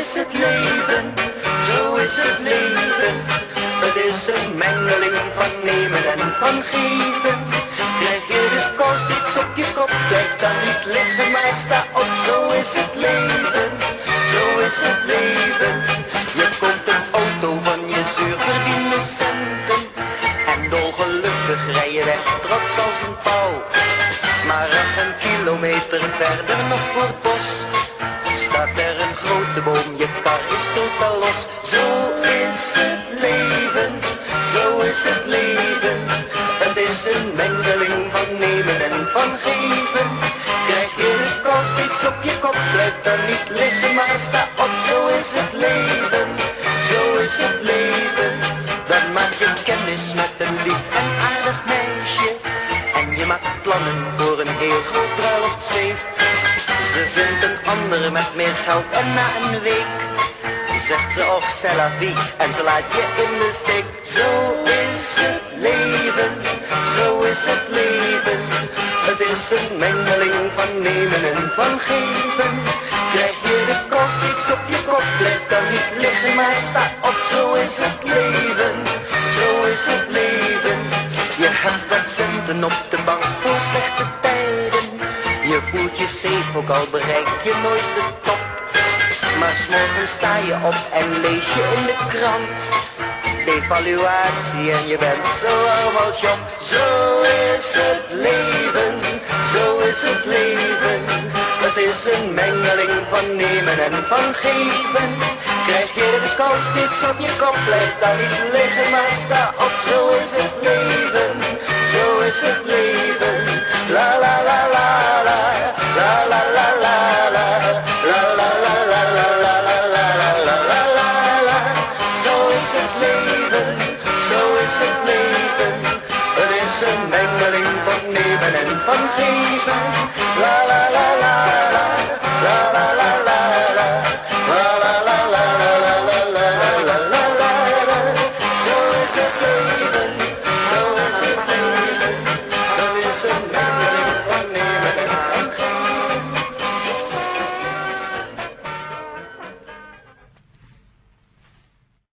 is het leven, zo is het leven. Het is een mengeling van nemen en van geven. Krijg je de kou steeds op je kop, blijf dan niet liggen, maar sta op. Zo is het leven, zo is het leven. Je koopt een auto van je zuurverdiende centen en dolgelukkig rij je weg, trots als een pauw. Maar 8 kilometer verder nog voor het bos staat er een grote boom, je kar is totaal los. Zo is het leven, zo is het leven. Het is een mengeling van nemen en van geven. Krijg je de kou steeds op je kop, blijf dan niet liggen, maar sta op. Zo is het leven, zo is het leven. Dan maak je kennis met een lief en aardig meisje en je maakt plannen voor een heel groot bruiloftsfeest. Ze vindt een andere met meer geld en na een week zegt ze och c'est la vie en ze laat je in de steek. Zo is het leven, zo is het leven. Het is een mengeling van nemen en van geven. Krijg je de kou steeds op je kop, blijf dan niet liggen, maar sta op. Zo is het leven, zo is het leven. Je hebt wat centen op de bank voor slechte tijden. Je voelt je safe, ook al bereik je nooit de top. Maar 's morgens sta je op en lees je in de krant devaluatie en je bent zo arm als Job. Zo is het leven, zo is het leven. Het is een mengeling van nemen en van geven. Krijg je de kou steeds op je kop, blijf daar niet liggen, maar sta op. Zo is het leven, zo is het leven.